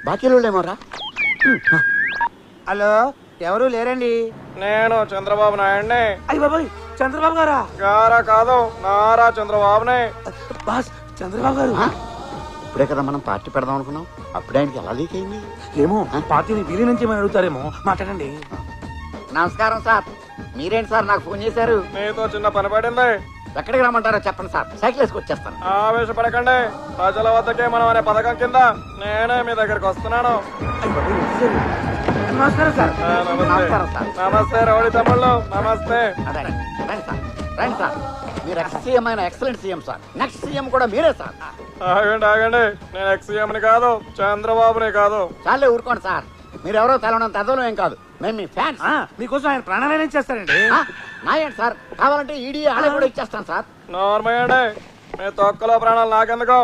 బాకీలోమోరా. Hello, ఎవరు లేరండి? నేను చంద్రబాబు నాయుడిని. అయ్య బాబాయ్, చంద్రబాబు గారా? గారా కాదు, నారా చంద్రబాబునే. బాస్, చంద్రబాబు గారు. ఇప్పుడే కదా మనం పార్టీ పెడదాం అనుకున్నాం, అప్పుడే ఆయనకి ఎలా లీక్ అయింది? ఏమో, పార్టీని వీరి నుంచి ఏమైనా అడుగుతారేమో. మాట్లాడండి. నమస్కారం సార్. మీరేంటి సార్ నాకు ఫోన్ చేశారు? నీతో చిన్న పని పడింది. ఎక్కడికి రమ్మంటారో చెప్పండి సార్, సైకిల్ వేసుకొచ్చేస్తాను. ఆవేశపడకండి. ప్రజల వద్దకే మనం అనే పథకం కింద నేనే మీ దగ్గరికి వస్తున్నాను. నమస్కారం సార్. నమస్కారం సార్. నమస్తే రౌడీ తమ్ముళ్ళు, నమస్తే. రండి సార్, రండి సార్. మీరు ఎక్స్ సీఎం అయిన excellent CM sir. Next CM కూడా మీరే సార్. ఆగండి ఆగండి, నేను ఎక్స్-సీఎంని కాదు, చంద్రబాబుని కాదు. చాలే ఊరుకోండి సార్. మీరెవరో తెలవనంత అదోలో ఏం కాదు, మేము మీ ఫ్యాన్స్. మీకోసం ఆయన ప్రాణాలయం చేస్తారండి. నాయండి సార్, కావాలంటే ఈడీ ఆడే కూడా ఇచ్చేస్తాను సార్. నార్మల్ అండి, మీ తొక్కలో ప్రాణాలు నాకెందుకు?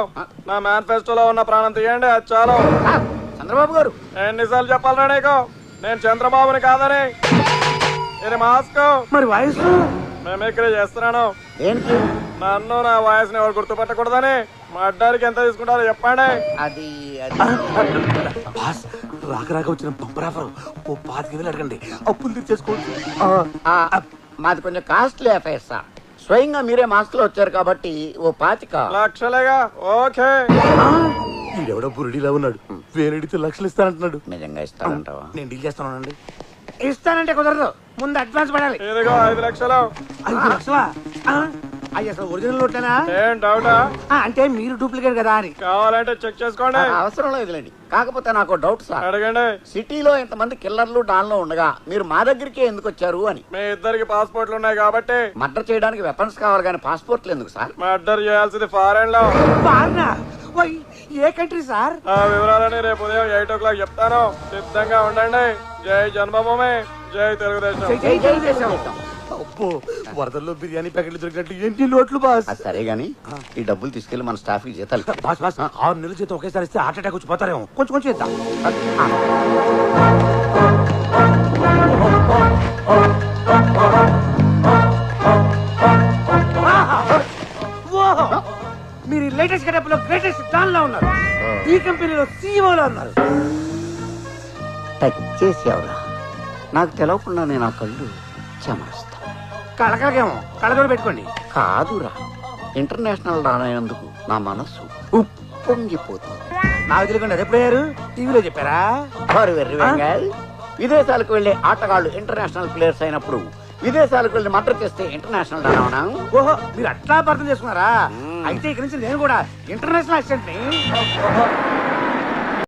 నా మేనిఫెస్టోలో ఉన్న ప్రాణం తీయండి, అది చాలు. సార్, చంద్రబాబు గారు ఎన్నిసార్లు చెప్పాలరా నీకు నేను చంద్రబాబుని కాదని? ఇది మాస్క్. మరి వాయిస్ మిమిక్రీ చేస్తున్నాను. ఏంటి? నన్ను నా వాయిస్ ని ఎవరు గుర్తుపట్టకూడదని. మా అడ్డానికి ఎంత తీసుకుంటారో చెప్పండి. అది బాస్, రాక రాక వచ్చిన పంపరాఫర్ ఓ 5,000 అడగండి, అప్పులు తీర్చేసుకోవచ్చు. మాది కొంచెం కాస్ట్లీ అఫైర్ సార్. స్వయంగా మీరే మాస్క్ లో వచ్చారు కాబట్టి ఓ 25 లక్షలేగా. ఓకే. ఈడెవడో బురుడిలా ఉన్నాడు, వేరెడితే లక్షలు ఇస్తానంటున్నాడు. నిజంగా ఇస్తానంటావా? నేను డీల్ చేస్తానండి. ఇస్తానంటే కుదరదు, ముందు అడ్వాన్స్ పడాలి. ఇదిగో 5 లక్షలు. 5 లక్షలా? అయ్యి అసలు ఒరిజినల్ నోట్లేనా? ఏం డౌటా? అంటే మీరు డూప్లికేట్ కదా అని. కావాలంటే చెక్ చేసుకోండి. అవసరం లేదులేండి. కాకపోతే నాకు డౌట్ సార్. అడగండి. సిటీలో ఇంతమంది కిల్లర్లు డాన్లో ఉండగా మీరు మా దగ్గరికి ఎందుకు వచ్చారు అని. మీ ఇద్దరికి పాస్పోర్ట్లు ఉన్నాయి కాబట్టి. మర్డర్ చేయడానికి వెపన్స్ కావాలి కానీ పాస్పోర్ట్లు ఎందుకు సార్? మర్డర్ చేయాల్సింది ఫారెన్ లో. ఏ కంట్రీ సార్? ఆ వివరాలని రేపు ఉదయం 8 o'clock చెప్తాను. సిద్ధంగా ఉండండి. జై జన్మభూమి, జై తెలుగుదేశం. అబ్బో, వరదల్లో బిర్యానీ ప్యాకెట్లు దొరికినట్టు ఏంటి నోట్లు బాస్? అది సరే గాని ఈ డబ్బులు తీసుకెళ్లి మన స్టాఫ్ కి జీతాలు. బాస్ బాస్, 6 నెలల జీతం ఒకేసారి ఇస్తే హార్ట్ అటాక్ వచ్చి పోతారేమో. కొంచెం కొంచెం ఇద్దాం. మీరు లేటెస్ట్ గెటప్ లో గ్రేటెస్ట్ డాన్ లో ఉన్నారు. ఈ కంపెనీలో సీఈఓ లో ఉన్నారు. టచ్ చేసేవరా? నాకు తెలవకుండా నేను ఆ కళ్ళు చెమరుస్తా. కళకలకేమో కళతో పెట్టుకోండి. కాదురా, ఇంటర్నేషనల్ డాన్ అయినందుకు నా మనసు ఉప్పొంగిపోతుంది. నాకు తెలియకుండా ఎప్పుడయ్యారు? టీవీలో చెప్పారా? విదేశాలకు వెళ్లే ఆటగాళ్లు ఇంటర్నేషనల్ ప్లేయర్స్ అయినప్పుడు విదేశాలకు వెళ్లి మర్డర్ చేస్తే ఇంటర్నేషనల్ డాన్ అవునా? ఓహో, మీరు అట్లా అర్థం చేసుకున్నారా? అయితే ఇక్కడి నుంచి నేను కూడా ఇంటర్నేషనల్ అసిస్టెంట్ ని.